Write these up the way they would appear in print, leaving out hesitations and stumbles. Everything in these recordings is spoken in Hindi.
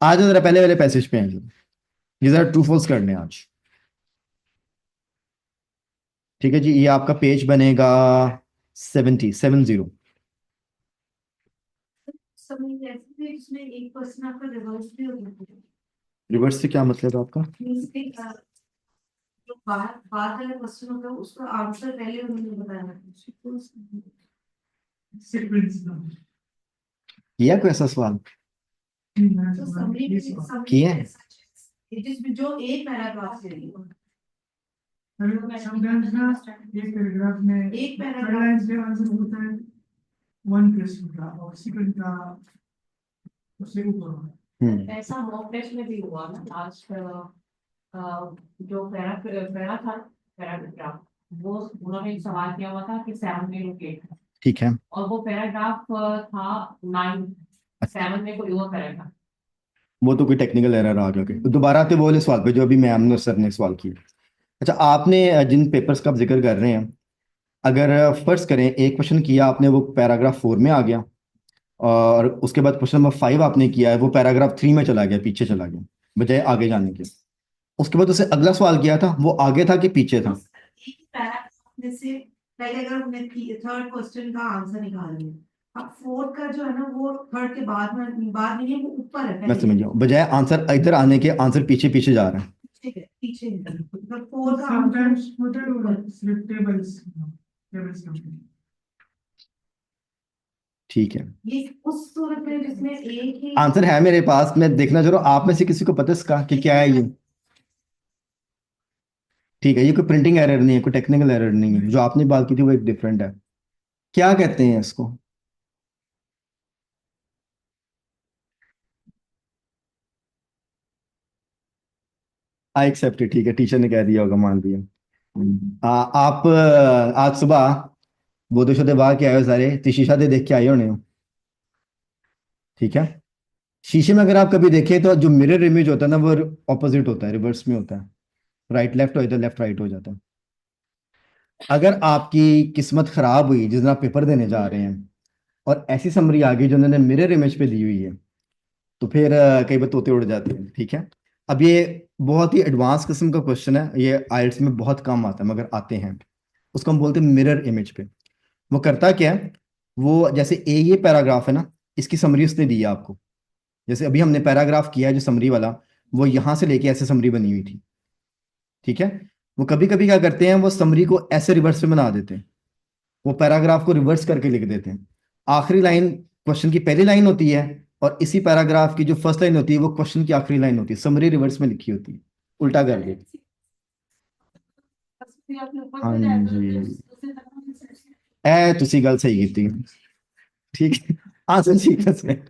आज जरा पहले वाले पैसेज पे हैं, ये जरा ट्रू फॉल्स करने हैं आज। ठीक है जी, ये आपका पेज बनेगा 70। समझ ऐसे भी इसमें एक पर्सन आपका रिवर्स भी हो जाता है। रिवर्स से क्या मतलब है आपका? मींस कि जो बात बात वाला क्वेश्चन होता है उसका आंसर पहले उन्होंने बताया है। सीक्वेंस किया कोई ऐसा सवाल? तो समरी समरी किया है? ऐसा इट इज जो एक पैराग्राफ से समटाइम्स ना एक पैराग्राफ में एक थर्ड पैराग्राफ लाइन से आंसर होता है वन क्वेश्चन का और सेकंड का उससे ऊपर होता है। ऐसा मॉक टेस्ट में भी हुआ ना लास्ट जो पैरा था पैराग्राफ वो उन्होंने एक सवाल किया हुआ था कि 7 में लोकेट है ठीक है। और वो पैराग्राफ था 9 7 में कोई और पैराग्राफ। वो तो कोई टेक्निकल एरर आ गया। तो दोबारा आते वो वाले सवाल पे जो अभी मैम ने सर ने सवाल किया। अच्छा, आपने जिन पेपर्स का आप जिक्र कर रहे हैं, अगर फर्ज करें एक क्वेश्चन किया आपने, वो पैराग्राफ 4 में आ गया, और उसके बाद क्वेश्चन नंबर 5 आपने किया है, वो पैराग्राफ 3 में चला गया, पीछे चला गया बजाय आगे जाने के। उसके बाद उसे अगला सवाल किया था, वो आगे था कि पीछे था? एक ही पैराग्राफ में से पहले अगर हमने थर्ड क्वेश्चन का आंसर निकाल लिया अब फोर्थ का जो है ना वो थर्ड के बाद में नहीं वो ऊपर है मैं पहले समझ गया, बजाय आंसर इधर आने के आंसर पीछे पीछे जा रहा है। पीछे मतलब फोर्थ का समटाइम्स होता है वो सिर्फ टेबल्स टेबल्स का ठीक है, ये उस सूरत में जिसमें एक ही आंसर है मेरे पास, मैं देखना चाह रहा हूँ आप में से किसी को पता है इसका कि क्या है ये। ठीक है, ये कोई प्रिंटिंग एरर नहीं है, कोई टेक्निकल एरर नहीं है, जो आपने बात की थी वो एक डिफरेंट है। क्या कहते हैं इसको? I accept. ठीक है, टीचर ने कह दिया होगा, मान लिया। आप आज सुबह बोधो शोधे बाहर के आए हो सारे, तो शीशा दे देख के आए होने हो। ठीक है, शीशे में अगर आप कभी देखें तो जो मिरर इमेज होता है ना, वो ऑपोजिट होता है, रिवर्स में होता है। राइट लेफ्ट हो इधर, लेफ्ट राइट हो जाता है। अगर आपकी किस्मत खराब हुई जिस दिन आप पेपर देने जा रहे हैं, और ऐसी समरी आ गई जो उन्होंने मिरर इमेज पे दी हुई है, तो फिर कई बार तोते उड़ जाते हैं। ठीक है, अब ये बहुत ही एडवांस किस्म का क्वेश्चन है, ये आइल्स में बहुत कम आता है मगर आते हैं। उसको हम बोलते हैं मिरर इमेज पे। वो करता क्या है, वो जैसे ये पैराग्राफ है ना, इसकी समरी उसने दी है आपको। जैसे अभी हमने पैराग्राफ किया है जो समरी वाला, वो यहां से लेके ऐसे समरी बनी हुई थी। ठीक है, वो कभी कभी क्या करते हैं, वो समरी को ऐसे रिवर्स में बना देते हैं, वो पैराग्राफ को रिवर्स करके लिख देते हैं। आखिरी लाइन क्वेश्चन की पहली लाइन होती है, और इसी पैराग्राफ की जो फर्स्ट लाइन होती है वो क्वेश्चन की आखिरी लाइन होती है, समरी रिवर्स में लिखी होती है, उल्टा कर देते। हाँ जी, ए तुसी गल सही की थी। ठीक है, आंसर सीक्वेंस में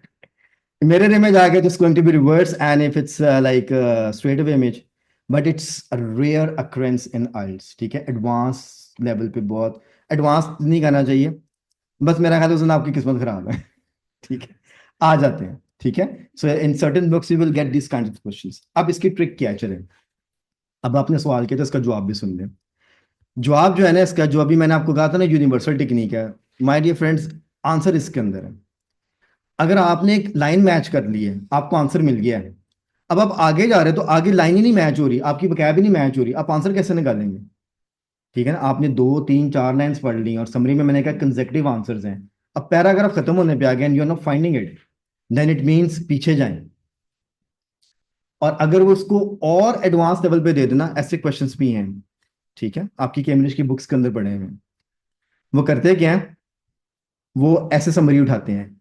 mirror image आ गया, just going to be reverse, and if it's like straight away image, but it's a rare occurrence in IELTS। ठीक है, एडवांस लेवल पे बहुत एडवांस नहीं करना चाहिए, बस मेरा ख्याल है उस दिन आपकी किस्मत खराब है। ठीक है, आ जाते हैं। ठीक है, so in certain books you will get this kind of questions. अब इसकी ट्रिक क्या है, चलें, अब आपने सवाल किया तो इसका जवाब भी सुन लें। जवाब जो है ना इसका, जो अभी मैंने आपको कहा था ना, यूनिवर्सल टेक्निक है। माय डियर फ्रेंड्स, आंसर इसके अंदर है। अगर आपने एक लाइन मैच कर ली है, आपको आंसर मिल गया है, अब आप आगे जा रहे हो तो आगे लाइन ही नहीं मैच हो रही, आपकी वकैब ही नहीं मैच हो रही, आप आंसर कैसे निकालेंगे? ठीक है ना, आपने 2 3 4 लाइंस पढ़ ली और समरी में मैंने कहा कंसेक्यूटिव आंसर्स हैं। अब पैराग्राफ खत्म होने पे आ गया and you are not finding it, then it means पीछे जाएं। और अगर वो उसको और एडवांस लेवल पे दे देना, ऐसे क्वेश्चंस भी हैं। ठीक है, आपकी कैम्ब्रिज की बुक्स के अंदर पढ़े हुए हैं। वो करते क्या है, वो ऐसे समरी उठाते हैं,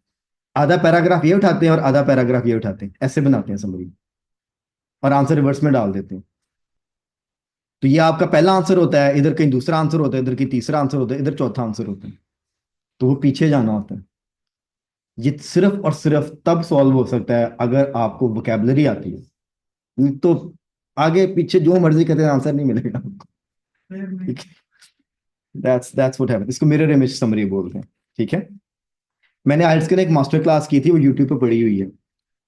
आधा पैराग्राफ ये उठाते हैं और आधा पैराग्राफ ये उठाते हैं, ऐसे बनाते हैं समरी, और आंसर रिवर्स में डाल देते हैं। तो ये आपका पहला आंसर होता है, इधर कहीं दूसरा आंसर होता है, इधर कहीं तीसरा आंसर होता है, इधर चौथा आंसर होता है। तो वो पीछे जाना होता है। ये सिर्फ और सिर्फ तब सॉल्व हो सकता है अगर आपको वोकेबलरी आती है, नहीं तो आगे पीछे जो मर्जी करते हैं आंसर नहीं मिलेगा आपको। ठीक है, दैट्स व्हाट हैपेंस। इसको मिरर इमेज समरी बोलते हैं। ठीक है, मैंने आइल्स के लिए एक मास्टर क्लास की थी, वो यूट्यूब पे पड़ी हुई है,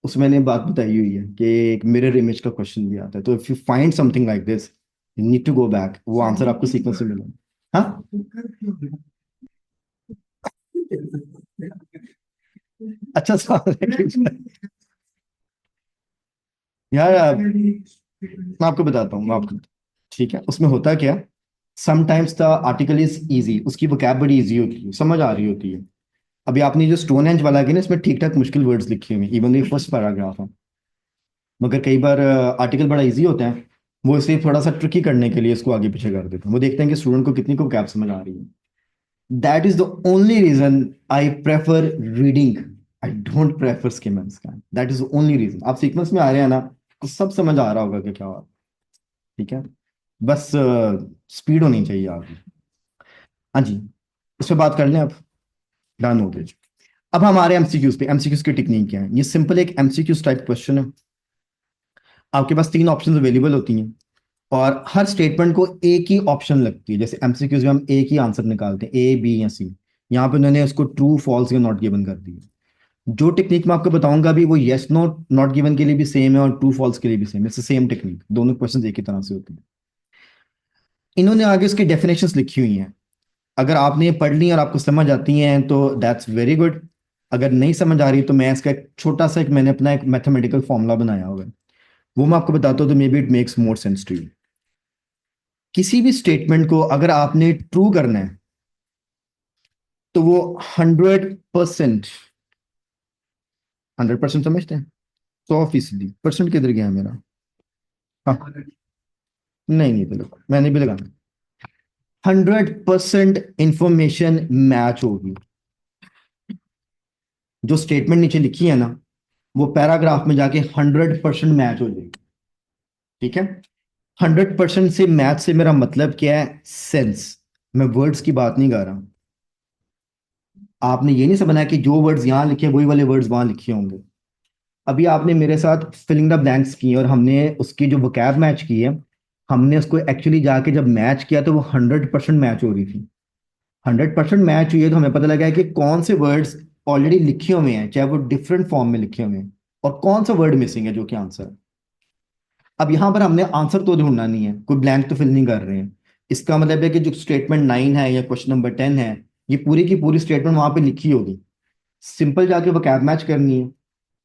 उसमें मैंने बात बताई हुई है कि एक मिरर इमेज का क्वेश्चन भी आता है। तो if you find something like this, you need to go back, वो आंसर आपको सीक्वेंस में मिलेगा। हाँ, अच्छा सवाल है। यार statement. मैं आपको बताता हूँ, मैं आपको, ठीक है, उसमें होता क्या, sometimes the article is easy, उसकी वोकैब बड़ी इजी होती है, समझ आ रही होती है। अभी आपने जो स्टोन हेंज वाला किया ना, इसमें ठीक ठाक मुश्किल वर्ड्स लिखे हुए हैं, इवन ये फर्स्ट पैराग्राफ है, मगर कई बार आर्टिकल बड़ा इजी होता है, वो इसे थोड़ा सा ट्रिकी करने के लिए इसको आगे पीछे कर देते हैं, वो देखते हैं कि स्टूडेंट को कितनी को वोकैब समझ आ रही है। That is the only reason I prefer reading, I don't prefer skim and scan, that is the only reason. आप सीक्वेंस में आ रहे हैं ना, तो सब समझ आ रहा होगा कि क्या हुआ, ठीक है, बस स्पीड होनी चाहिए आपकी। हाँ जी, इस पे बात कर लें अब, डन हो गया जी। अब हमारे एमसीक्यूज पे, एमसीक्यूज की टेक्निक क्या है, ये सिंपल एक एमसीक्यूज टाइप क्वेश्चन है। आपके पास तीन ऑप्शंस अवेलेबल होती हैं, और हर स्टेटमेंट को एक ही ऑप्शन लगती है, जैसे एमसीक्यूज में हम एक ही आंसर निकालते हैं, ए बी या सी। यहाँ पे उन्होंने उसको ट्रू फॉल्स या नॉट गिवन कर दिया। जो टेक्निक मैं आपको बताऊंगा अभी, वो येस नो नॉट गिवन के लिए भी सेम है और ट्रू फॉल्स के लिए भी सेम है, सेम टेक्निक, दोनों क्वेश्चन एक ही तरह से होते हैं। इन्होंने आगे उसकी डेफिनेशंस लिखी हुई हैं, अगर आपने ये पढ़ ली और आपको समझ आती हैं तो दैट्स वेरी गुड। अगर नहीं समझ आ रही तो मैं इसका एक छोटा सा एक मैंने अपना एक मैथमेटिकल फॉर्मूला बनाया हुआ है, वो मैं आपको बताता हूँ, तो maybe it makes more sense to you. किसी भी स्टेटमेंट को अगर आपने ट्रू करना है, तो वो 100%, 100% समझते हैं, 100%, परसेंट किधर गया मेरा, हाँ, नहीं नहीं, तो मैंने भी लगाना, 100% इंफॉर्मेशन मैच होगी। जो स्टेटमेंट नीचे लिखी है ना, वो पैराग्राफ में जाके 100% मैच हो जाएगी, ठीक है। 100% से मैच से मेरा मतलब क्या है, सेंस, मैं वर्ड्स की बात नहीं कर रहा। आपने ये नहीं समझना कि जो वर्ड्स यहाँ लिखे वही वाले वर्ड्स वहां लिखे होंगे। अभी आपने मेरे साथ फिलिंग द ब्लैंक्स की और हमने उसकी जो वोकैब मैच की है, हमने उसको एक्चुअली जाके जब मैच किया तो वो 100% मैच हो रही थी। 100% मैच हुई है तो हमें पता लगा है कि कौन से वर्ड्स ऑलरेडी लिखे हुए हैं, चाहे वो डिफरेंट फॉर्म में लिखे हुए हैं, और कौन सा वर्ड मिसिंग है जो कि आंसर है। अब यहां पर हमने आंसर तो ढूंढना नहीं है, कोई ब्लैंक तो फिल नहीं कर रहे हैं। इसका मतलब है कि जो स्टेटमेंट 9 है या क्वेश्चन नंबर 10 है, ये पूरी की पूरी स्टेटमेंट वहां पे लिखी होगी, सिंपल जाके वोकैब मैच करनी है।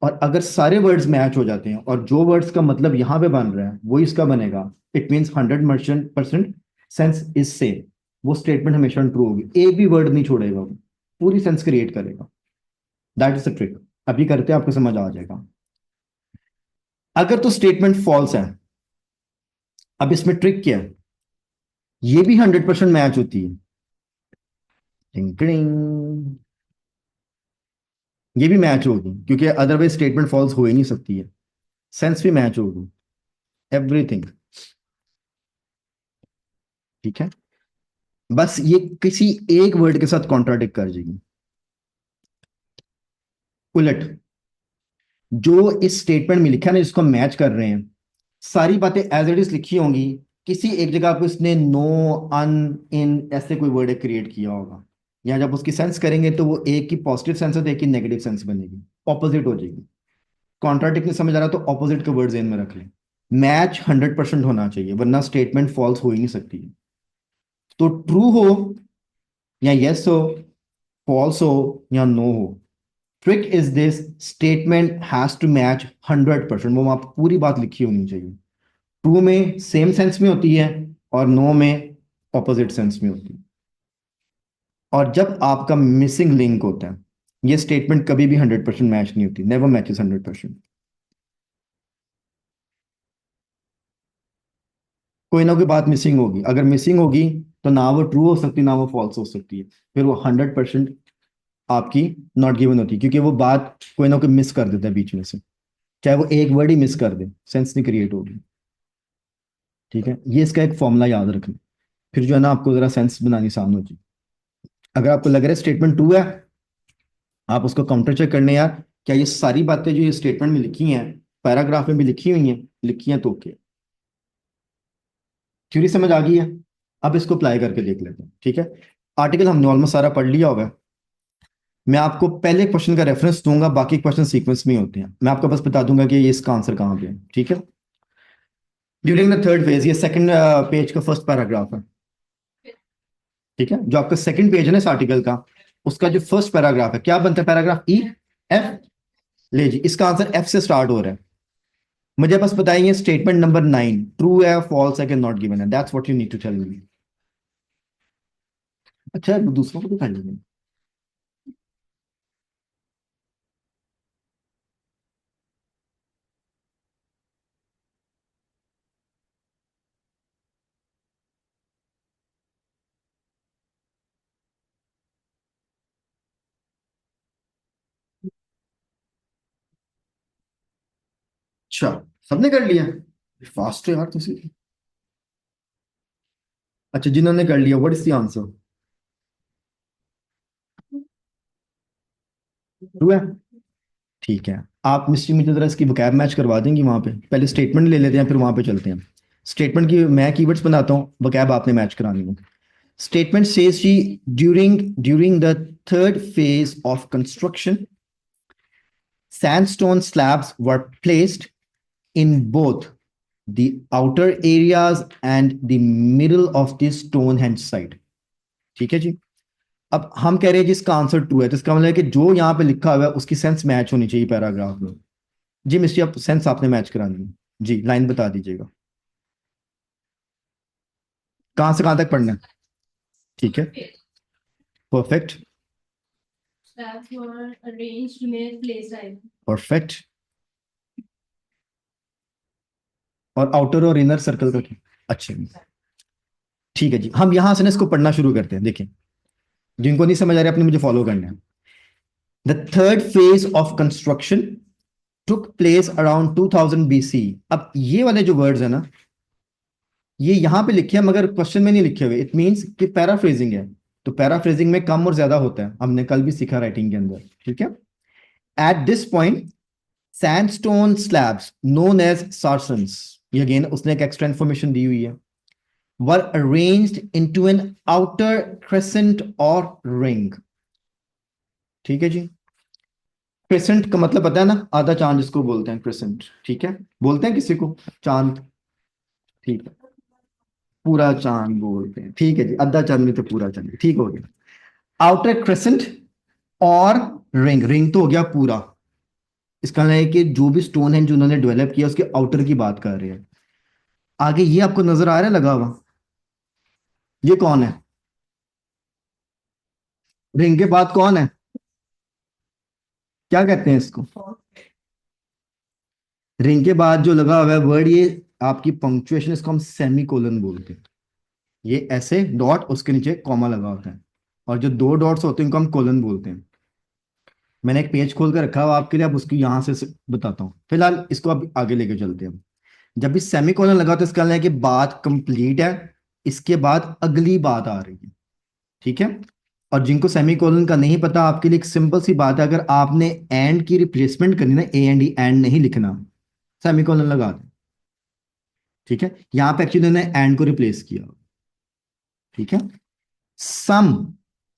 और अगर सारे वर्ड्स मैच हो जाते हैं और जो वर्ड्स का मतलब यहाँ पे बन रहा है वही इसका बनेगा, it means 100% sense is same, वो स्टेटमेंट हमेशा ट्रू होगी, एक भी वर्ड नहीं छोड़ेगा, वो पूरी सेंस क्रिएट करेगा। That is the trick. अभी करते हैं, आपको समझ आ जाएगा। अगर तो स्टेटमेंट फॉल्स है, अब इसमें ट्रिक क्या है, ये भी 100% मैच होती है, टिंग टिंग, ये भी मैच होगी, क्योंकि अदरवाइज स्टेटमेंट फॉल्स हो ही नहीं सकती है, सेंस भी मैच होगी, एवरीथिंग, ठीक है। बस ये किसी एक वर्ड के साथ कॉन्ट्राडिक्ट कर जाएगी, उलट जो इस स्टेटमेंट में लिखा है ना, जिसको मैच कर रहे हैं, सारी बातें एज इट इज लिखी होंगी, किसी एक जगह पे उसने नो, अन, इन ऐसे कोई वर्ड क्रिएट किया होगा, या जब उसकी सेंस करेंगे तो वो एक की पॉजिटिव सेंस है तो एक की नेगेटिव सेंस बनेगी, ऑपोजिट हो जाएगी। कॉन्ट्राडिक्ट नहीं समझ आ रहा तो ऑपोजिट के वर्ड जेन में रख लें। मैच 100% होना चाहिए, वरना स्टेटमेंट फॉल्स हो ही नहीं सकती है। तो ट्रू हो या यस हो, फॉल्स हो या नो हो, trick is this, statement has to match 100%, वो वहां पर पूरी बात लिखी होनी चाहिए। ट्रू में सेम सेंस में होती है और नो में ऑपोजिट सेंस में होती है। और जब आपका मिसिंग लिंक होता है, ये स्टेटमेंट कभी भी 100% मैच नहीं होती, नेवर मैचेस 100%। कोई ना कोई बात मिसिंग होगी, अगर मिसिंग होगी तो ना वो ट्रू हो सकती ना वो फॉल्स हो सकती है, फिर वो 100% आपकी नॉट गिवन होती है, क्योंकि वो बात कोई ना कोई मिस कर देता है बीच में से, चाहे वो एक वर्ड ही मिस कर दे, सेंस नहीं क्रिएट होगी, ठीक है। ये इसका एक फॉर्मूला याद रखना, फिर जो है ना आपको जरा सेंस बनानी आसान हो जाए। अगर आपको लग रहा है स्टेटमेंट ट्रू है, आप उसको काउंटर चेक करने यार, क्या ये सारी बातें जो ये स्टेटमेंट में लिखी हैं, पैराग्राफ में भी लिखी हुई हैं, लिखी हैं तो ओके, थ्योरी समझ आ गई है। अब इसको अप्लाई करके देख लेते हैं, ठीक है। आर्टिकल हमने ऑलमोस्ट सारा पढ़ लिया होगा, मैं आपको पहले क्वेश्चन का रेफरेंस दूंगा, बाकी क्वेश्चन सीक्वेंस में ही होते हैं, मैं आपको बस बता दूंगा कि ये इसका आंसर कहाँ पे है, ठीक है। ड्यूरिंग द थर्ड फेज, ये सेकंड पेज का फर्स्ट पैराग्राफ है, ठीक है। जो आपका सेकंड पेज है ना इस आर्टिकल का, उसका जो फर्स्ट पैराग्राफ है, क्या बनता है पैराग्राफ, ई, एफ, ले जी, इसका आंसर एफ से स्टार्ट हो रहा है, मुझे बस बताइए स्टेटमेंट नंबर 9 ट्रू है फॉल्स है कि नॉट गिवन है, that's what you need to tell me. अच्छा दूसरों को भी कर लेंगे। अच्छा सबने कर लिया, फास्ट है यार तुसी। अच्छा जिन्होंने कर लिया, what is the answer? True है, ठीक है। आप मिस्ट्री मुझे जरा इसकी वोकैब मैच करवा देंगी वहां पे, पहले स्टेटमेंट ले लेते हैं फिर वहां पे चलते हैं। स्टेटमेंट की मैं कीवर्ड्स बनाता हूँ, वोकैब आपने मैच करानी है। Statement says G during the third phase of construction sandstone slabs were placed in both the outer areas and the middle of the Stonehenge site। ठीक है जी। अब हम कह रहे हैं जिसका आंसर टू है, तो इसका मतलब है कि जो यहाँ पे लिखा हुआ है उसकी सेंस मैच होनी चाहिए पैराग्राफ में। जी मिस्टर आप सेंस आपने मैच करानी है जी, लाइन बता दीजिएगा कहां से कहां तक पढ़ना है। ठीक है, perfect Slabs were arranged near place. Perfect. और आउटर और इनर सर्कल का क्या? अच्छा ठीक है जी, हम यहां से ना इसको पढ़ना शुरू करते हैं। देखिए जिनको नहीं समझ आ रहा अपने मुझे फॉलो करना है। The third phase of construction took place around 2000 BC। अब ये वाले जो वर्ड्स है ना, ये यहां पे लिखे हैं मगर क्वेश्चन में नहीं लिखे हुए, इट मींस कि पैराफ्रेजिंग है। तो पैराफ्रेजिंग में कम और ज्यादा होता है, हमने कल भी सीखा राइटिंग के अंदर। ठीक है, at this point sandstone slabs known as sarsens, ये अगेन उसने एक एक्स्ट्रा इन्फॉर्मेशन दी हुई है, were arranged into an outer crescent और रिंग। ठीक है जी, क्रेसेंट का मतलब पता है ना, आधा चांद जिसको बोलते हैं क्रेसेंट। ठीक है, बोलते हैं किसी को चांद, ठीक है पूरा चांद बोलते हैं। ठीक है जी, आधा चांद नहीं तो पूरा चांद, ठीक हो गया। आउटर क्रेसेंट और रिंग, रिंग तो हो गया पूरा। इसका मतलब है कि जो भी स्टोन है जो उन्होंने डेवलप किया उसके आउटर की बात कर रहे हैं। आगे ये आपको नजर आ रहा है लगा हुआ, ये कौन है? रिंग के बाद कौन है, क्या कहते हैं इसको? रिंग के बाद जो लगा हुआ है वर्ड, ये आपकी पंक्चुएशन, इसको हम सेमी कोलन बोलते हैं। ये ऐसे डॉट उसके नीचे कॉमा लगा होता है, और जो दो डॉट्स होते हैं उनको हम कोलन बोलते हैं। मैंने एक पेज खोल कर रखा हुआ आपके लिए, अब उसकी यहां से बताता हूँ। फिलहाल इसको अब आगे लेके चलते हैं। जब भी सेमी कोलन लगा तो इसका मतलब है कि बात कंप्लीट है, इसके बाद अगली बात आ रही है। ठीक है, और जिनको सेमी कोलन का नहीं पता, आपके लिए एक सिंपल सी बात है, अगर आपने एंड की रिप्लेसमेंट करनी ना, ए एंड ई, एंड नहीं लिखना, सेमी कोलन लगा दें। ठीक है, यहां पे एक्चुअली उन्होंने एंड को रिप्लेस किया। ठीक है, some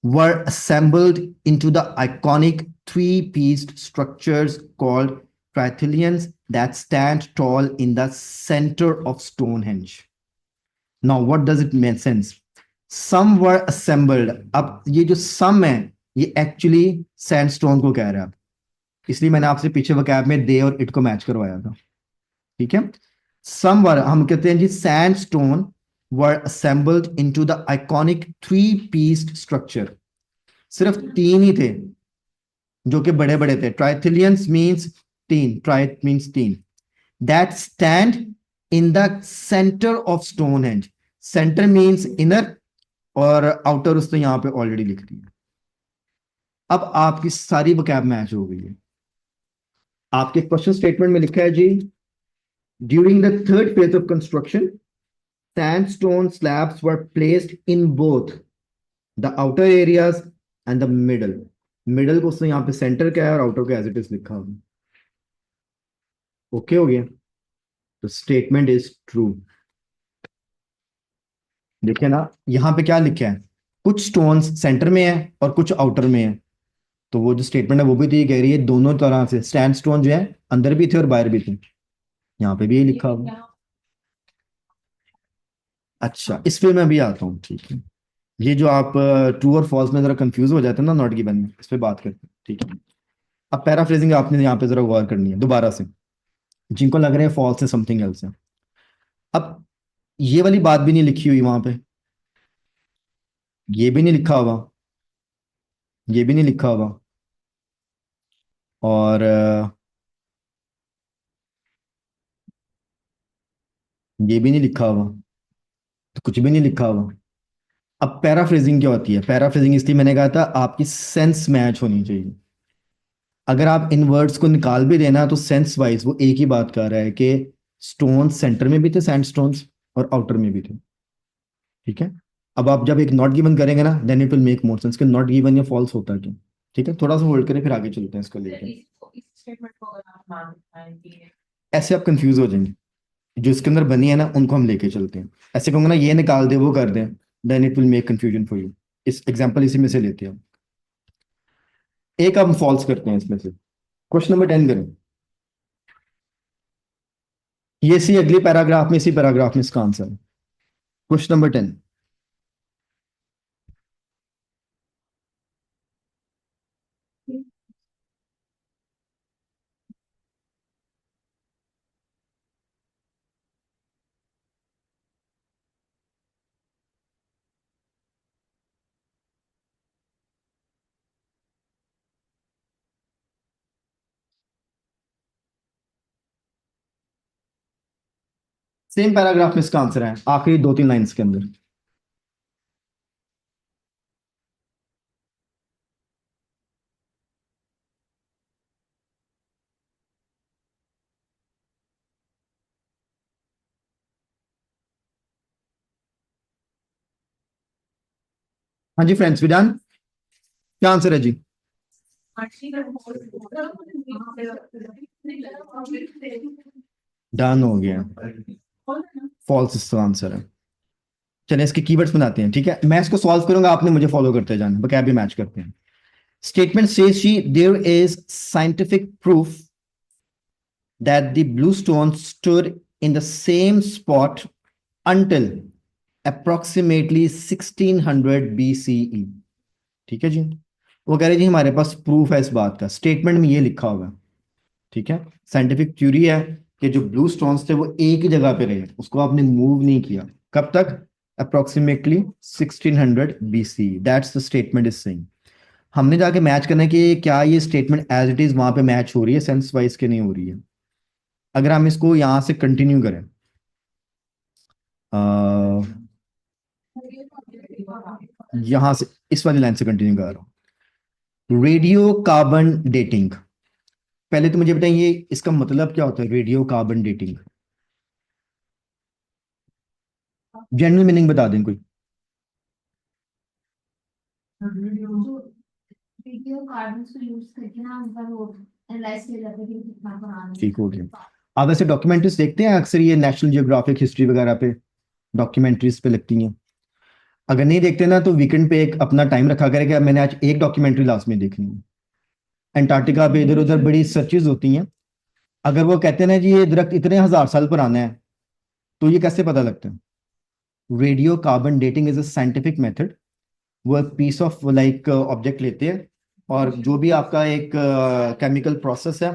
were assembled into the iconic three-pieced structures called trithelions that stand tall in the center of Stonehenge। Now what does it make sense? Some were assembled, अब ये जो some है ये एक्चुअली सैंडस्टोन को कह रहा है, इसलिए मैंने आपसे पीछे वोकैब में दे और इट को मैच करवाया था। ठीक है, some were हम कहते हैं जी sandstone were assembled into the iconic three-pieced structure। सिर्फ तीन ही थे जो कि बड़े बड़े थे। ट्राइथिलियंस मींस तीन, ट्राई मींस तीन, that stand in the centre of Stonehenge. Centre means inner, और आउटर उसने यहां पे ऑलरेडी लिख दिया। अब आपकी सारी वोकैब मैच हो गई है। आपके क्वेश्चन स्टेटमेंट में लिखा है जी, during the third phase of construction sandstone slabs were placed in both the outer areas and the middle। Middle को उसने यहाँ पे सेंटर क्या है और आउटर को एज इट इज लिखा हुआ। ओके हो गया, तो स्टेटमेंट इज ट्रू। देखिए ना यहाँ पे क्या लिखा है, कुछ स्टोन्स सेंटर में है और कुछ आउटर में है। तो वो जो स्टेटमेंट है वो भी तो ये कह रही है दोनों तरह से स्टैंड स्टोन जो है अंदर भी थे और बाहर भी थे, यहाँ पे भी ये लिखा हुआ। अच्छा इस पे मैं भी आता हूँ। ठीक है, ये जो आप ट्रू और फॉल्स में जरा कंफ्यूज हो जाते हैं ना नॉट गिवन में, इस पे बात करते हैं। ठीक है, अब पैराफ्रेजिंग आपने यहाँ पे जरा गौर करनी है दोबारा से। जिनको लग रहा है फॉल्स है, समथिंग एल्स है। अब ये वाली बात भी नहीं लिखी हुई वहां पे, ये भी नहीं लिखा हुआ, ये भी नहीं लिखा हुआ, और ये भी नहीं लिखा हुआ, तो कुछ भी नहीं लिखा हुआ। अब पैराफ्रेजिंग क्या होती है? पैराफ्रेजिंग इसलिए मैंने कहा था आपकी सेंस मैच होनी चाहिए। अगर आप इन वर्ड्स को निकाल भी देना तो सेंस वाइज वो एक ही बात कर रहा है कि स्टोन सेंटर में भी थे, सैंडस्टोन्स, और आउटर में भी थे। ठीक है, अब आप जब एक नॉट गिवन करेंगे ना, then it will make more sense कि नॉट गिवन या फॉल्स होता है क्या। ठीक है, थोड़ा सा होल्ड करें, फिर आगे चलते हैं इसको लेके। इस स्टेटमेंट को अगर आप मान लें कि ऐसे आप कंफ्यूज हो जाएंगे, जो इसके अंदर बनी है ना उनको हम लेके चलते हैं। ऐसे कहूंगा ना ये निकाल दे वो कर दें, then it will make confusion for you. इस एग्जांपल इसी में से लेते हैं, एक हम फॉल्स करते हैं इसमें से। क्वेश्चन नंबर 10 करें। ये सी अगली पैराग्राफ में, इसी पैराग्राफ में इसका आंसर है। Question number 10। सेम पैराग्राफ में इसका आंसर है, आखिरी 2-3 लाइंस के अंदर। हाँ जी फ्रेंड्स, विधान क्या आंसर है जी? डन हो गया, फॉल्स इसका आंसर है। चलिए इसके कीवर्ड्स बनाते हैं। ठीक है, मैं इसको सॉल्व करूंगा, आपने मुझे फॉलो करते जाना, वोकैब भी मैच करते हैं। Statement says she there is scientific proof that the blue stone stood in the same spot until approximately 1600 BCE। ठीक है जी, वो कह रहे जी हमारे पास प्रूफ है इस बात का, स्टेटमेंट में ये लिखा होगा। ठीक है, साइंटिफिक थ्योरी है कि जो ब्लू स्टोन्स थे वो एक ही जगह पे रहे, उसको आपने मूव नहीं किया। कब तक? Approximately 1600 BC। That's the statement is saying. हमने जाके मैच करना है कि क्या ये स्टेटमेंट एज इट इज वहां पे मैच हो रही है सेंस वाइज के नहीं हो रही है। अगर हम इसको यहां से कंटिन्यू करें, यहां से इस वाली लाइन से कंटिन्यू कर रहा हूं, रेडियो कार्बन डेटिंग। पहले तो मुझे बताइए इसका मतलब क्या होता है, radio carbon dating? General meaning बता दें कोई। वीडियो कार्बन को यूज करके ना उनका वो एनालाइज किया जाता है कि कितना पुराना है। ठीक हो गया। आप वैसे डॉक्यूमेंट्रीज देखते हैं अक्सर, ये नेशनल जियोग्राफिक हिस्ट्री वगैरह पे डॉक्यूमेंट्रीज पे लगती हैं। अगर नहीं देखते ना तो वीकेंड पे एक अपना टाइम रखा करेगा, मैंने आज एक डॉक्यूमेंट्री लास्ट में देखनी है। अंटार्कटिका पे इधर उधर बड़ी सर्चेज होती हैं, अगर वो कहते हैं ना जी ये दरख्त इतने हजार साल पुराना है, तो ये कैसे पता लगता है? Radio carbon dating is a scientific method. वो एक पीस ऑफ लाइक ऑब्जेक्ट लेते हैं और जो भी आपका एक केमिकल प्रोसेस है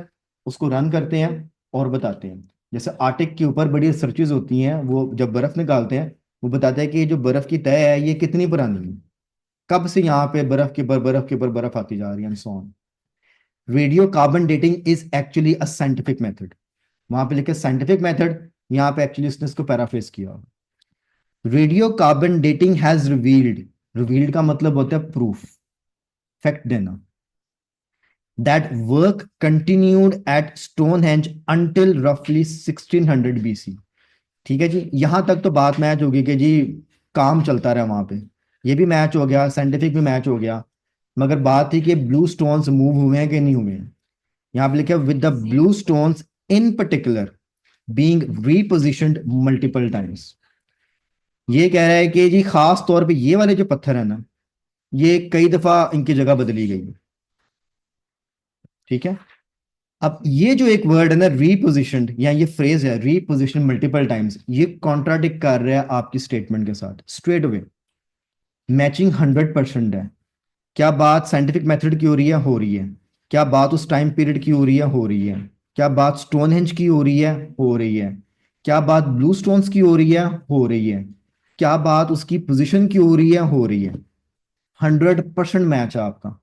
उसको रन करते हैं और बताते हैं। जैसे आर्टिक के ऊपर बड़ी रिसर्चेज होती हैं, वो जब बर्फ निकालते हैं वो बताते हैं कि ये जो बर्फ की तह है ये कितनी पुरानी है, कब से यहाँ पे बर्फ के ऊपर बर्फ के ऊपर बर्फ आती जा रही है, so on. Radio carbon dating is actually a scientific method. वहां पे लिखे साइंटिफिक मेथड, यहाँ पे एक्चुअली उसने इसको पैराफ्रेज किया। Radio carbon dating has revealed, revealed का मतलब होता है प्रूफ, फैक्ट देना, that work continued at Stonehenge until रफली 1600 BC। ठीक है जी, यहां तक तो बात मैच होगी कि जी काम चलता रहा वहां पे, ये भी मैच हो गया, साइंटिफिक भी मैच हो गया। मगर बात थी कि ब्लू स्टोन्स मूव हुए हैं कि नहीं हुए हैं। यहाँ पे लिखा with the blue stones in particular being repositioned multiple times. ये कह रहा है कि जी खास तौर पे ये वाले जो पत्थर है ना, ये कई दफा इनकी जगह बदली गई है। ठीक है, अब ये जो एक वर्ड है ना रीपोजिशनड, या ये फ्रेज है रीपोजिशन मल्टीपल टाइम्स, ये कॉन्ट्राडिक्ट कर रहा है आपकी स्टेटमेंट के साथ स्ट्रेट अवे। मैचिंग 100% है। क्या बात साइंटिफिक मेथड की हो रही है? हो रही है। क्या बात उस टाइम पीरियड की हो रही है? हो रही है। क्या बात स्टोनहेंज की हो रही है? हो रही है। क्या बात ब्लू स्टोन्स की हो रही है? हो रही है। क्या बात उसकी पोजीशन की हो रही है? हो रही है। 100% मैच है आपका।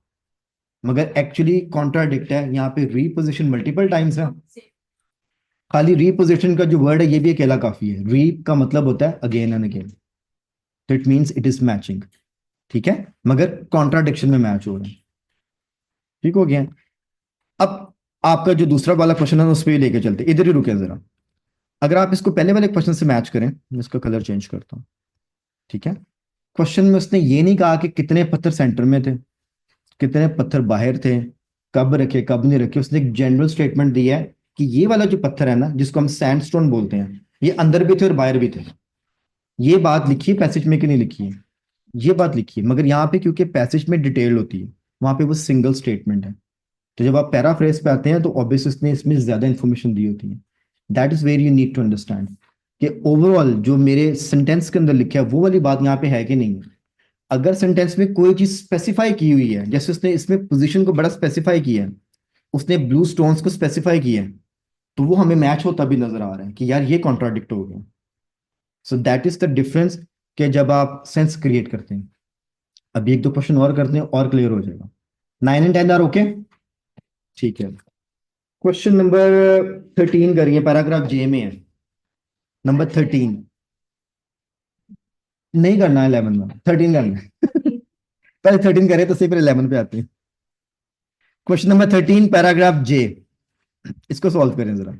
मगर एक्चुअली कॉन्ट्राडिक्ट है, यहाँ पे रीपोजिशन मल्टीपल टाइम्स है। खाली रीपोजिशन का जो वर्ड है ये भी अकेला काफी है। री का मतलब होता है अगेन एंड अगेन, तो it means it is matching. ठीक है, मगर कॉन्ट्राडिक्शन में मैच हो रहा है। ठीक हो गया। अब आपका जो दूसरा वाला क्वेश्चन है उस पर लेके चलते, इधर ही रुके जरा। अगर आप इसको पहले वाले क्वेश्चन से मैच करें, मैं इसका कलर चेंज करता हूँ। ठीक है, क्वेश्चन में उसने ये नहीं कहा कि कितने पत्थर सेंटर में थे, कितने पत्थर बाहर थे, कब रखे कब नहीं रखे। उसने एक जनरल स्टेटमेंट दिया है कि ये वाला जो पत्थर है ना, जिसको हम सैंडस्टोन बोलते हैं, ये अंदर भी थे और बाहर भी थे। ये बात लिखी है पैसेज में कि नहीं लिखी है? ये बात लिखी है, मगर यहाँ पे क्योंकि पैसेज में डिटेल होती है, वहां पे वो सिंगल स्टेटमेंट है। तो जब आप पैराफ्रेज पे आते हैं तो ऑब्वियस उसने इसमें ज्यादा इंफॉर्मेशन दी होती है। That is where you need to understand कि ओवरऑल जो मेरे सेंटेंस के अंदर लिखा है वो वाली बात यहाँ पे है कि नहीं है। अगर सेंटेंस में कोई चीज स्पेसिफाई की हुई है, जैसे उसने इसमें पोजीशन को बड़ा स्पेसिफाई किया है, उसने ब्लू स्टोन्स को स्पेसिफाई किया है, तो वो हमें मैच होता भी नजर आ रहा है कि यार ये कॉन्ट्राडिक्ट हो गया। सो दैट इज द डिफरेंस कि जब आप सेंस क्रिएट करते हैं। अभी एक दो क्वेश्चन और करते हैं और क्लियर हो जाएगा। 9 एंड 10 आर ओके? ठीक है। क्वेश्चन नंबर 13 करिए, पैराग्राफ जे में है, नंबर 13। नहीं करना है 11 में, 13 करना है। पहले 13 करे तो सही, फिर 11 पे आते हैं। क्वेश्चन नंबर 13 पैराग्राफ जे, इसको सॉल्व करें जरा।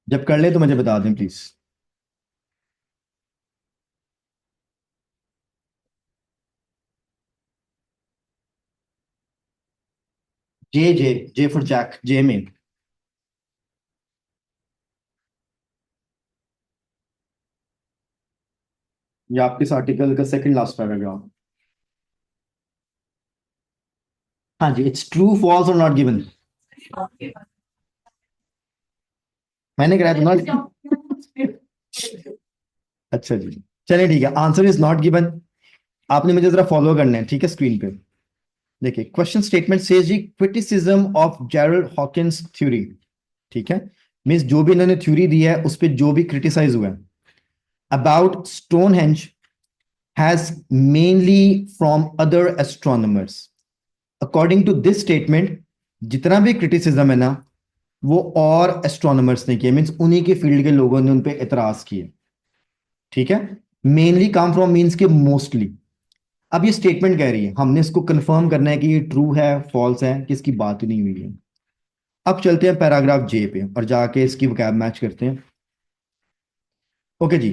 जब कर ले तो मुझे बता दें please. J J J for Jack, J में। ये आपके इस आर्टिकल का सेकंड लास्ट पैराग्राफ। हाँ जी, इट्स ट्रू फॉल्स और नॉट गिवन। मैंने कराया तो नॉट। अच्छा जी, चलिए ठीक है, आंसर इज नॉट गिवन। आपने मुझे जरा फॉलो करना है, ठीक है, स्क्रीन पे देखिए। Question statement says G criticism of Gerald Hawkins theory. ठीक है, मींस जो भी इन्होंने थ्योरी दी है उस पर जो भी क्रिटिसाइज हुआ है about Stonehenge has mainly from other astronomers. According to this statement, जितना भी क्रिटिसिज्म है ना, वो और एस्ट्रोनॉमर्स ने किया, मींस उन्हीं के फील्ड के लोगों ने उन पे एतराज किए। ठीक है, मेनली कम फ्रॉम मींस के मोस्टली। अब ये स्टेटमेंट कह रही है, हमने इसको कंफर्म करना है कि ये ट्रू है फॉल्स है, कि इसकी बात ही नहीं हुई है। अब चलते हैं पैराग्राफ जे पे और जाके इसकी वोकैब मैच करते हैं। ओके जी,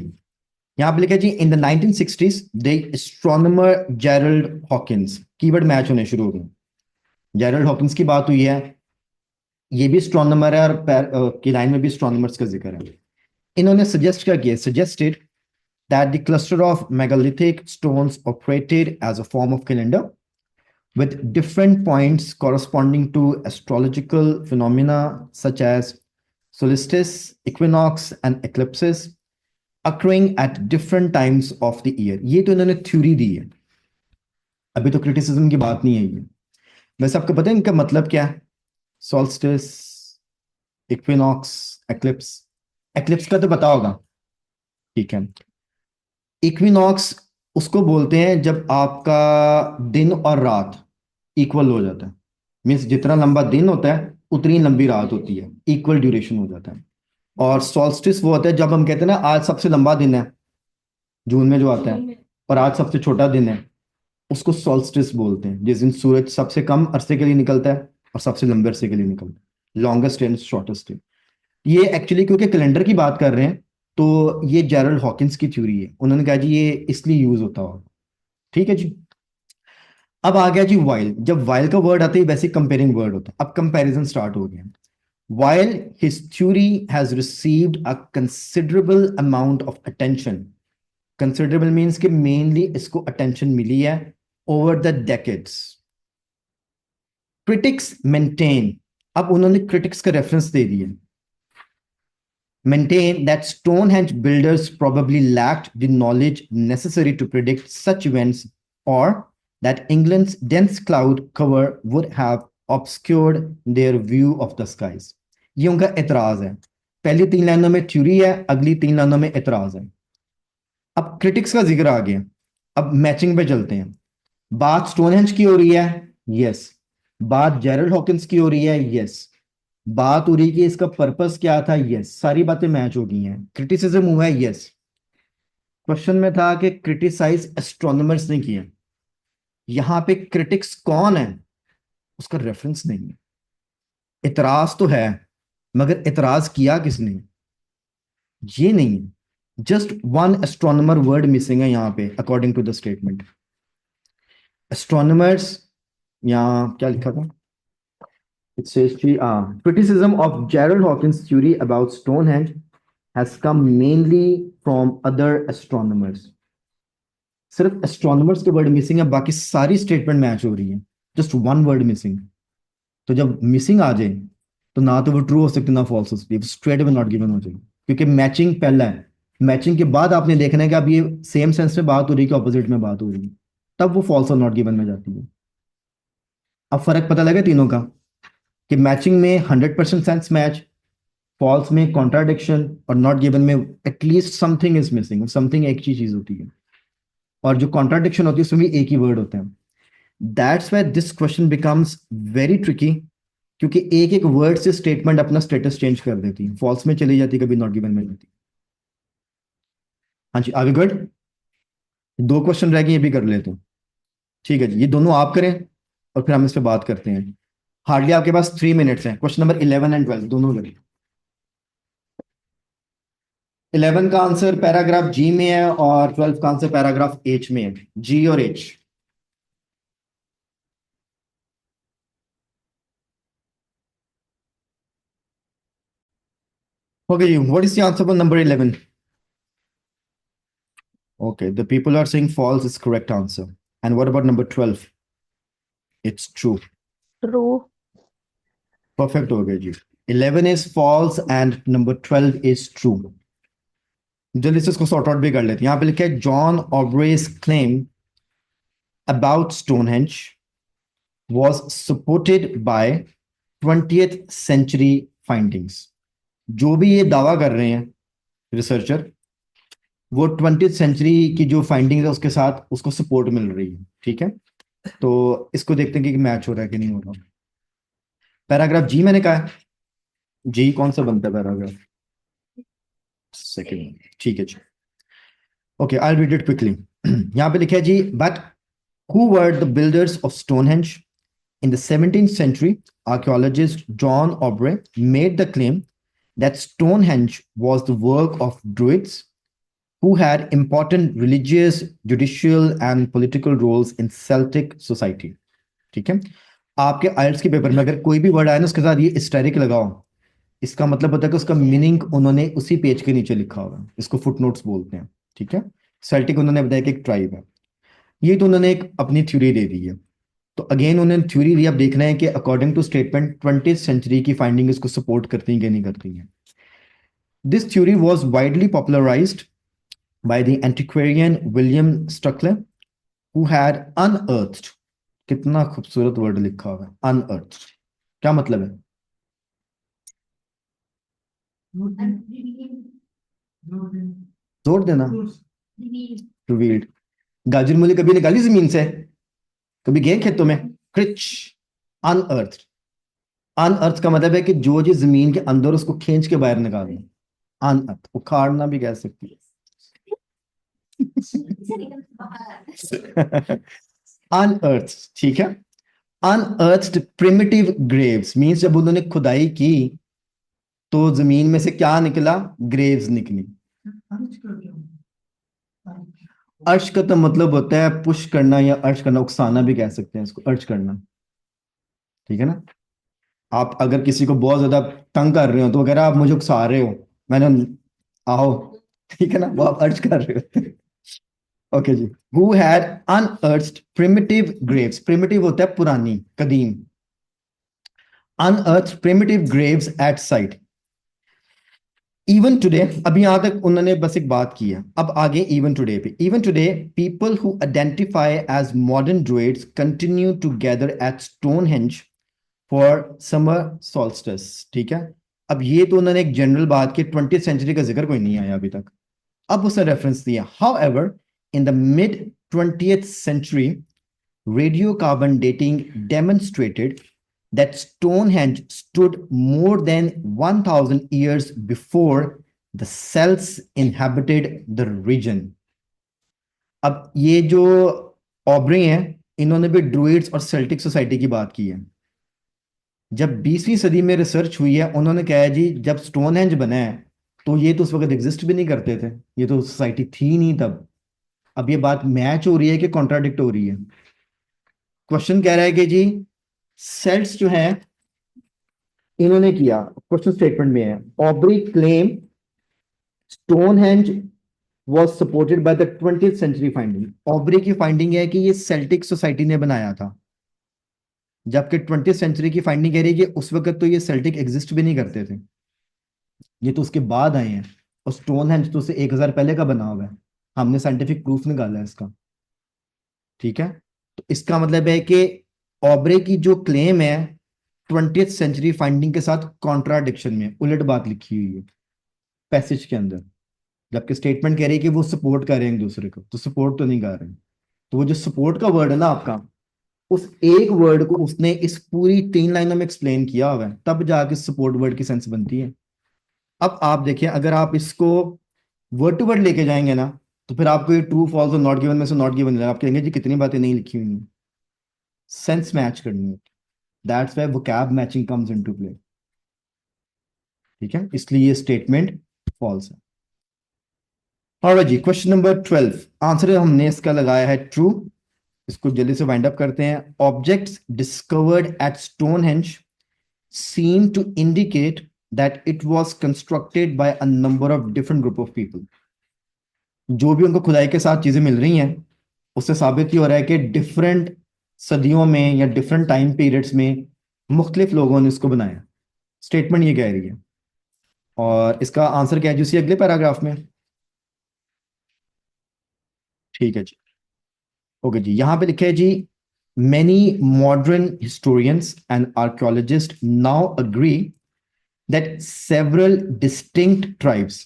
यहां पे लिखा है जी in the 1960s the astronomer Gerald Hawkins, keyword match होने शुरू हो गए। जेरल्ड हॉकिंस की बात हुई है, ये भी एस्ट्रोनॉमर है, और की लाइन में भी एस्ट्रोनॉमर्स का जिक्र है। इन्होंने सजेस्ट क्या किया, suggested that the cluster of megalithic stones operated as a form of calendar with different points corresponding to astrological phenomena such as solstice, equinox, and eclipses occurring at different times of the year। ये तो इन्होंने थ्योरी दी है, अभी तो क्रिटिसिज्म की बात नहीं है ये। वैसे आपको पता है इनका मतलब क्या है? Solstice, equinox, eclipse. एक्लिप्स का तो पता होगा, ठीक है। इक्विनॉक्स उसको बोलते हैं जब आपका दिन और रात इक्वल हो जाता है, मीन्स जितना लंबा दिन होता है उतनी लंबी रात होती है, इक्वल ड्यूरेशन हो जाता है। और सॉल्स्टिस वो होता है जब हम कहते हैं ना आज सबसे लंबा दिन है, जून में जो आता है, और आज सबसे छोटा दिन है, उसको सॉल्स्टिस बोलते हैं, जिस दिन सूरज सबसे कम अरसे के लिए निकलता है और सबसे लंबे अरसे के लिए निकलता है, लॉन्गेस्ट एंड शॉर्टेस्ट। ये एक्चुअली क्योंकि कैलेंडर की बात कर रहे हैं, तो ये जेरल्ड हॉकिंस की थ्योरी है, उन्होंने कहा जी ये इसलिए यूज होता होगा। ठीक है जी। अब आ गया जी वाइल। जब वाइल का वर्ड आता है वैसे कंपेयरिंग वर्ड होता है, अब कंपैरिजन स्टार्ट हो गया। While his theory has received a considerable amount of attention. Considerable means कि मेनली इसको अटेंशन मिली है over the decades. Critics maintain, अब उन्होंने critics का reference दे दिया, maintain that Stonehenge builders probably lacked the knowledge necessary to predict such events, or that England's dense cloud cover would have obscured their view of the skies. ये उनका एतराज है. पहली 3 लाइनों में थ्योरी है, अगली 3 लाइनों में एतराज है. अब क्रिटिक्स का जिक्र आ गया. अब मैचिंग पे चलते हैं. बात स्टोनहेंज की हो रही है, यस. बात जेरल्ड हॉकिंस की हो रही है, यस. बात हो रही है कि इसका पर्पस क्या था, यस. सारी बातें मैच हो गई हैं. क्रिटिसिज्म हुआ है, यस. क्वेश्चन में था कि क्रिटिसाइज एस्ट्रोनॉमर्स ने किया. यहां पे क्रिटिक्स कौन है उसका रेफरेंस नहीं है. इतराज तो है मगर इतराज किया किसने, ये नहीं है. Just one astronomer word missing है यहां पे according to the statement. Astronomers, यहां क्या लिखा था, it says criticism of Gerald Hawkins' theory about Stonehenge has come mainly from other astronomers. सिर्फ एस्ट्रोनॉमर्स के वर्ड मिसिंग है, बाकी सारी स्टेटमेंट मैच हो रही है. Just one word missing. तो जब मिसिंग आ जाए तो ना तो वो ट्रू हो सकती ना फॉल्स हो सकती है, स्ट्रेट में नॉट गिवन हो जाएगी. क्योंकि मैचिंग पहला है. मैचिंग के बाद आपने देखना है कि अब ये सेम सेंस में बात हो रही है कि ऑपोजिट में बात हो रही है, तब वो फॉल्स और नॉट गिवन में जाती है. अब फर्क पता लगा तीनों का कि मैचिंग में 100% सेंस मैच, फॉल्स में कॉन्ट्राडिक्शन, और नॉट गिवन में at least something is missing. Something एक ही चीज होती है, और जो कॉन्ट्राडिक्शन होती है उसमें भी एक ही वर्ड होते हैं. That's why this question becomes very tricky, क्योंकि एक एक वर्ड से स्टेटमेंट अपना स्टेटस चेंज कर देती है. फॉल्स में चली जाती है, कभी नॉट गिवन में जाती है. हाँ जी, आगे गुड. 2 क्वेश्चन रह गए, ये भी कर लेते हैं. ठीक है जी, ये दोनों आप करें और फिर हम इस पे बात करते हैं. हार्डली आपके पास 3 मिनट्स हैं. क्वेश्चन नंबर 11 एंड 12 दोनों करें. 11 का आंसर पैराग्राफ जी में है और 12 का आंसर पैराग्राफ एच में है. जी और H. Okay, what is the answer for number 11? Okay, the people are saying false is correct answer. And what about number 12? It's true. True. Perfect हो गया जी. 11 is false and number 12 is true. जल्दी से इसको सॉर्ट आउट भी कर लेते हैं. यहाँ पे लिखा है John Aubrey's claim about Stonehenge was supported by 20th century findings. जो भी ये दावा कर रहे हैं रिसर्चर, वो 20th सेंचुरी की जो फाइंडिंग है उसके साथ उसको सपोर्ट मिल रही है. ठीक है, तो इसको देखते हैं कि मैच हो रहा है कि नहीं हो रहा. पैराग्राफ जी मैंने कहा है. जी कौन सा बनता है पैराग्राफ? सेकंड. ठीक है जी. Okay, I read it quickly. यहाँ पे लिखा है जी, but who were the builders of Stonehenge? In the 17th century, archaeologist John Aubrey made the claim that Stonehenge was the work of Druids who had important religious, judicial, and political roles in Celtic society. ठीक है, आपके आइल्स के पेपर में अगर कोई भी वर्ड आए ना उसके साथ ये हिस्टोरिक लगाओ, इसका मतलब होता है कि उसका मीनिंग उन्होंने उसी पेज के नीचे लिखा होगा. इसको फुटनोट्स बोलते हैं. ठीक है, सेल्टिक उन्होंने बताया कि एक ट्राइब है. ये तो उन्होंने एक अपनी थ्योरी दे दी है. तो अगेन उन्होंने थ्योरी दी. अब देखना है कि according to statement 20th century की फाइंडिंग इसको सपोर्ट करती है कि नहीं करती है. This theory was widely popularised by the antiquarian William Stukeley who had unearthed. कितना खूबसूरत वर्ड लिखा हुआ है, अनअर्थ्ड. क्या मतलब है? जोड़ देना. रिवील्ड. गाजर मूली कभी निकाली जमीन से? कभी गए खेतों में? क्रिच. अनअर्थ. अनअर्थ का मतलब है कि जो चीज जमीन के अंदर उसको खींच के बाहर निकालना. अनअर्थ. उखाड़ना भी कह सकती है. अनअर्थ. ठीक है, अनअर्थ्ड प्रिमिटिव ग्रेव्स मींस जब उन्होंने खुदाई की तो जमीन में से क्या निकला? ग्रेव्स निकली. अर्ज का क्या होता है? अर्श का तो मतलब होता है पुश करना या अर्श करना, उकसाना भी कह सकते हैं इसको, अर्श करना. ठीक है ना, आप अगर किसी को बहुत ज्यादा तंग कर रहे हो तो अगर आप मुझे उकसा रहे हो, मैंने आओ, ठीक है ना, वो आप अर्ज कर रहे हो. ओके जी, who had unearthed primitive graves, primitive होता है पुरानी, कदीम, unearthed primitive graves at site even today. अभी यहां तक उन्होंने बस एक बात की है, अब आगे इवन टुडे पे। Even today people who identify as modern druids continue to gather at Stonehenge for summer solstice. ठीक है, अब ये तो उन्होंने एक जनरल बात की, 20th सेंचुरी का जिक्र कोई नहीं आया अभी तक, अब उसने रेफरेंस दिया। However in the mid 20th century radiocarbon dating demonstrated that Stonehenge stood more than 1000 years before the Celts inhabited the region. अब ये जो ऑब्रे हैं, इन्होंने भी ड्रूइड्स और सेल्टिक सोसाइटी की बात की है। जब 20वीं सदी में रिसर्च हुई है, उन्होंने कहा है जी जब स्टोनहेंज बना है तो ये तो उस वक्त एग्जिस्ट भी नहीं करते थे, ये तो सोसाइटी थी नहीं तब। अब ये बात मैच हो रही है कि कॉन्ट्राडिक्ट हो रही है? क्वेश्चन कह रहा है कि जी सेल्ट्स जो है इन्होंने किया, क्वेश्चन स्टेटमेंट में है, Aubrey claim Stonehenge was supported by the 20th century finding. Aubrey की फाइंडिंग है कि ये सेल्टिक सोसाइटी ने बनाया था, जबकि 20th सेंचुरी की फाइंडिंग कह रही है कि उस वक्त तो ये सेल्टिक एग्जिस्ट भी नहीं करते थे, ये तो उसके बाद आए हैं, और स्टोनहेंज तो उससे 1000 पहले का बना हुआ है, हमने साइंटिफिक प्रूफ निकाला है इसका। ठीक है, तो इसका मतलब है कि ऑब्रे की जो क्लेम है 20th सेंचुरी फाइंडिंग के साथ कॉन्ट्राडिक्शन में, उलट बात लिखी हुई है पैसेज के अंदर, जबकि स्टेटमेंट कह रही है कि वो सपोर्ट कर रहे हैं एक दूसरे को, तो सपोर्ट तो नहीं कर रहे हैं। तो वो जो सपोर्ट का वर्ड है ना आपका, उस एक वर्ड को उसने इस पूरी 3 लाइनों में एक्सप्लेन किया हुआ है, तब जाके सपोर्ट वर्ड की सेंस बनती है। अब आप देखिए, अगर आप इसको वर्ड टू वर्ड लेके जाएंगे ना, तो फिर आपको ये ट्रू फॉल्स और नॉट गिवन में से नॉट गिवन मिलेगा, आप कहेंगे जी कितनी बातें नहीं लिखी हुई हैं, सेंस मैच करनी है। That's why vocab matching comes into play. ठीक है, इसलिए ये स्टेटमेंट फॉल्स है। और जी क्वेश्चन नंबर 12, आंसर हमने इसका लगाया है ट्रू। इसको जल्दी से वाइंड अप करते हैं। Objects discovered at Stonehenge seem to indicate that it was constructed by a number of different group of people। जो भी उनको खुदाई के साथ चीजें मिल रही हैं, उससे साबित ही हो रहा है कि डिफरेंट सदियों में या डिफरेंट टाइम पीरियड्स में मुख्तलिफ लोगों ने इसको बनाया। स्टेटमेंट ये कह रही है, और इसका आंसर क्या है जी, उसी अगले पैराग्राफ में। ठीक है जी, ओके जी, यहां पे लिखा है जी, many modern historians and archaeologists now agree that several distinct tribes,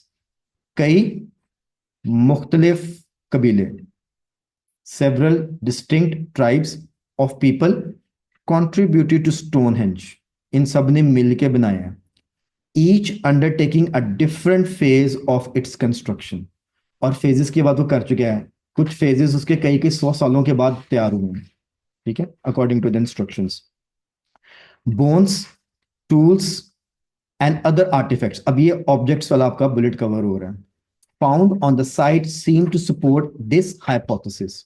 कई मुख्तलिफ कबीले, several distinct tribes of people contributed to Stonehenge, इन सब ने मिलके बनाया, each undertaking a different phase of its construction। और फेजेस की बात वो कर चुका है, कुछ फेजेस उसके कई कई 100 सालों के बाद तैयार हुए हैं। ठीक है, according to the instructions. Bones, tools and other artifacts, अब ये ऑब्जेक्ट्स वाला आपका बुलेट कवर हो रहा है, found on the site seem to support this hypothesis.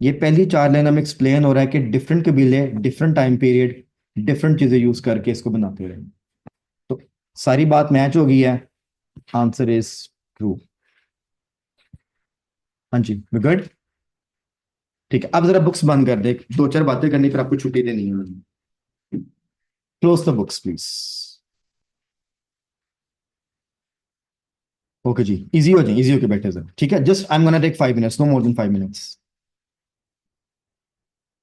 ये पहली 4 लाइन में एक्सप्लेन हो रहा है कि डिफरेंट कबीले डिफरेंट टाइम पीरियड डिफरेंट चीजें यूज करके इसको बनाते रहे। तो सारी बात मैच हो गई है, आंसर इज ट्रू। हाँ जी, वी गुड। ठीक है, अब जरा बुक्स बंद कर दे, 2-4 बातें करनी, फिर आपको छुट्टी देनी है। Close the books please. Okay जी, इजी हो जाए, इजी होके बैठे सर। ठीक है, just I am gonna take 5 minutes, no more than 5 minutes.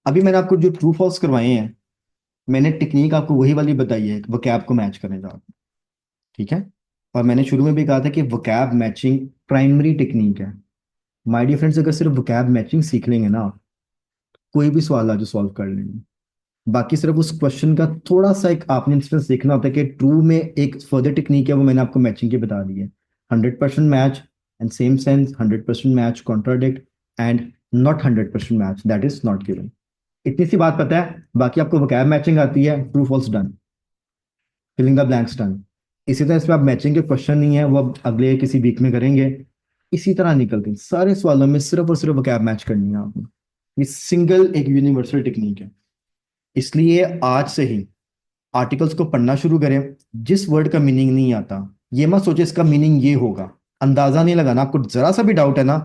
अभी मैंने आपको जो ट्रू फॉल्स करवाए हैं, मैंने टेक्निक आपको वही वाली बताई है, वोकैब को मैच करने का। ठीक है, और मैंने शुरू में भी कहा था कि वोकैब मैचिंग प्राइमरी टेक्निक है। माय डियर फ्रेंड्स, अगर सिर्फ वोकैब मैचिंग सीख लेंगे ना, कोई भी सवाल आज सॉल्व कर लेंगे। बाकी सिर्फ उस क्वेश्चन का थोड़ा सा एक आपने इंस्टेंस देखना होता है कि ट्रू में एक फर्दर टेक्निक है, वो मैंने आपको मैचिंग की बता दी है। 100% match and same sense, 100% match contradict, and not 100% match, that is not given. इतनी सी बात पता है, बाकी आपको वोकैब मैचिंग आती है, true false done, filling the blanks done. इसी तरह इसमें आप मैचिंग के क्वेश्चन नहीं है, वो अब अगले किसी वीक में करेंगे। इसी तरह निकलते हैं सारे सवालों में, सिर्फ और सिर्फ वोकैब मैच करनी है आपने। ये सिंगल एक यूनिवर्सल टेक्निक है। इसलिए आज से ही आर्टिकल्स को पढ़ना शुरू करें। जिस वर्ड का मीनिंग नहीं आता, ये मत सोचे इसका मीनिंग ये होगा, अंदाजा नहीं लगाना। आपको जरा सा भी डाउट है ना,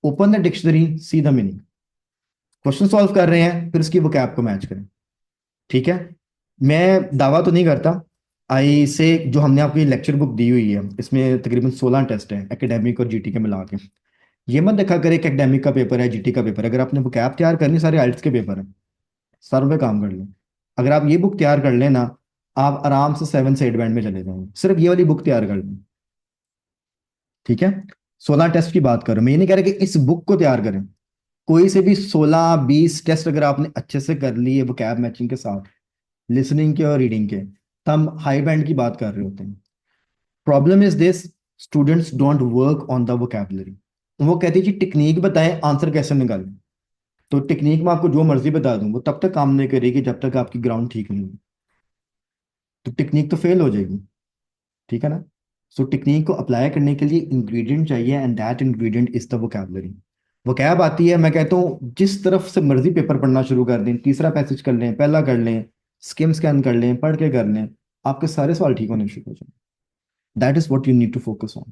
open the dictionary, see the meaning, question solve कर रहे हैं, फिर उसकी वोकैब को मैच करें। ठीक है, मैं दावा तो नहीं करता, आई से जो हमने आपको ये लेक्चर बुक दी हुई है इसमें तकरीबन 16 टेस्ट हैं एकेडमिक और जीटी के मिला के। ये मत देखा करें कि एकेडमिक का पेपर है, जीटी का पेपर है। अगर आपने वोकैब तैयार करनी, सारे आइल्स के पेपर हैं, सर पे काम कर लें। अगर आप ये बुक तैयार कर लेना, आप आराम से 7 से 8 बैंड में चले जाएंगे, सिर्फ ये वाली बुक तैयार कर लें। ठीक है, 16 टेस्ट की बात कर रहा हूं मैं, ये नहीं कह रहा कि इस बुक को तैयार करें। कोई से भी 16-20 टेस्ट अगर आपने अच्छे से कर लिए वोकैब मैचिंग के साथ, लिसनिंग के और रीडिंग के, तब हम हाई बैंड की बात कर रहे होते हैं। Problem is this, students don't work on the vocabulary. वो कहती है जी टेक्निक बताएं आंसर कैसे निकालें, तो टेक्निक में आपको जो मर्जी बता दूं वो तब तक काम नहीं करेगी जब तक आपकी ग्राउंड ठीक नहीं है, तो टेक्निक तो फेल हो जाएगी। ठीक है ना। सो टेक्निक को अप्लाई करने के लिए इंग्रेडिएंट चाहिए, and that ingredient is the vocabulary. Vocab आती है, मैं कहता हूँ जिस तरफ से मर्जी पेपर पढ़ना शुरू कर दें, तीसरा पैसेज कर लें, पहला कर लें, स्किम स्कैन कर लें, पढ़ के कर लें, आपके सारे सवाल ठीक होने शुरू हो जाएंगे। That is what you need to focus on.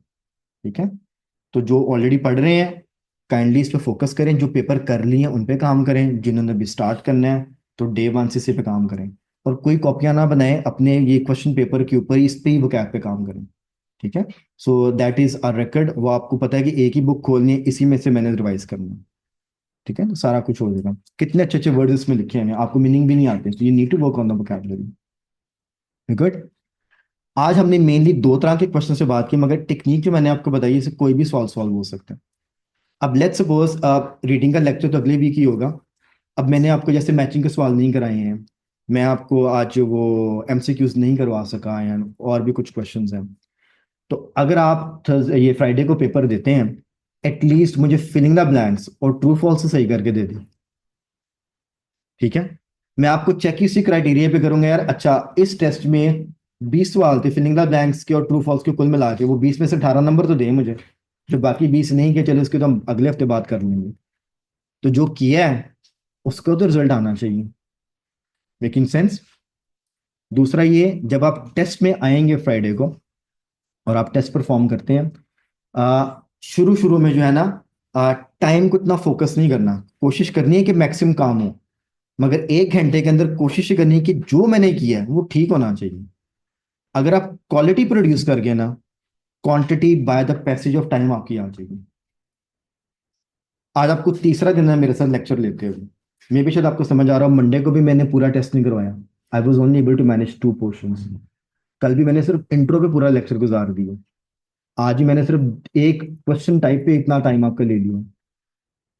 ठीक है, तो जो ऑलरेडी पढ़ रहे हैं काइंडली इस पे फोकस करें, जो पेपर कर लिए हैं उन पे काम करें, जिन्होंने भी स्टार्ट करना है तो डे 1 से इसी पे काम करें, और कोई कॉपियां ना बनाएं अपने ये क्वेश्चन पेपर के ऊपर, इस पे ही वोकैब पे काम करें। ठीक है, so that is our record. वो आपको पता है कि एक ही बुक खोलनी है, इसी में से मैंने रिवाइज करना है। ठीक है, तो सारा कुछ हो जाएगा। कितने अच्छे अच्छे वर्ड्स इसमें लिखे हैं, आपको मीनिंग भी नहीं आते, तो you need to work on the vocabulary. Good. आज हमने मेनली दो तरह के क्वेश्चन से बात की, मगर टेक्निक जो मैंने आपको बताई इससे कोई भी सवाल सॉल्व हो सकता है। अब लेट्स सपोज आप रीडिंग का लेक्चर तो अगले वीक ही होगा। अब मैंने आपको जैसे मैचिंग के सवाल नहीं कराए हैं, मैं आपको आज वो एमसीक्यूज नहीं करवा सका है, और भी कुछ क्वेश्चंस हैं, तो अगर आप ये फ्राइडे को पेपर देते हैं, एटलीस्ट मुझे फिलिंग द ब्लैंक्स और ट्रू फॉल्स सही करके दे दें। ठीक है, मैं आपको चेक इसी क्राइटेरिया पे करूंगा यार, अच्छा इस टेस्ट में 20 सवाल थे फिलिंग द ब्लैंक्स के और ट्रू फॉल्स के, कुल मिला के वो 20 में से 18 नंबर तो दें मुझे। जो बाकी 20 नहीं के, चलो उसके तो हम अगले हफ्ते बात कर लेंगे, तो जो किया है उसको तो रिजल्ट आना चाहिए। Making sense. दूसरा ये, जब आप टेस्ट में आएंगे फ्राइडे को और आप टेस्ट परफॉर्म करते हैं, शुरू शुरू में जो है ना, टाइम को इतना फोकस नहीं करना, कोशिश करनी है कि मैक्सिमम काम हो, मगर 1 घंटे के अंदर कोशिश करनी है कि जो मैंने किया है वो ठीक होना चाहिए। अगर आप क्वालिटी प्रोड्यूस कर गए ना, quantity by the passage of time आपकी आ जाएगी। आज आपको तीसरा दिन है मेरे साथ लेक्चर लेते हुए, मे भी शायद आपको समझ आ रहा हो, मंडे को भी मैंने पूरा टेस्ट नहीं करवाया, I was only able to manage 2 portions. कल भी मैंने सिर्फ इंट्रो पे पूरा लेक्चर गुजार दिया, आज ही मैंने सिर्फ एक क्वेश्चन टाइप पे इतना टाइम आपका ले लिया।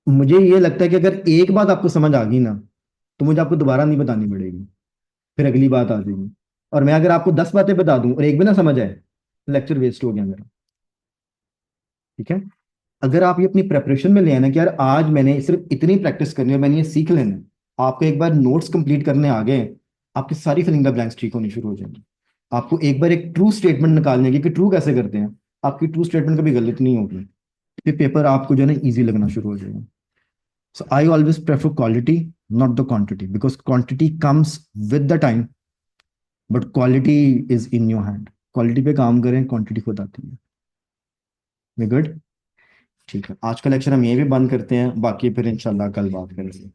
मुझे ये लगता है कि अगर एक बात आपको समझ आ गई ना, तो मुझे आपको दोबारा नहीं बतानी पड़ेगी, फिर अगली बात आ जाएगी। और मैं अगर आपको 10 बातें बता दूं और एक भी ना समझ आए, लेक्चर वेस्ट हो गया मेरा। ठीक है, अगर आप ये अपनी प्रेपरेशन में ले आना कि यार आज मैंने सिर्फ इतनी प्रैक्टिस करनी है, मैंने ये सीख लेना है, आपको एक बार नोट्स कंप्लीट करने आ गए, आपकी सारी फिलिंग द ब्लैंक्स ठीक होनी शुरू हो जाएंगी। आपको एक बार एक ट्रू स्टेटमेंट निकालने की कि ट्रू कैसे करते हैं, आपकी ट्रू स्टेटमेंट कभी गलत नहीं होगी, फिर पेपर आपको जो है ना ईजी लगना शुरू हो जाएगा। So I always prefer quality, not the quantity, because quantity comes with the time, but quality is in your hand. Quality पे काम करें, क्वांटिटी खुद आती है। Very good. ठीक है, आज का लेक्चर हम ये भी बंद करते हैं, बाकी फिर इंशाल्लाह कल बात करेंगे।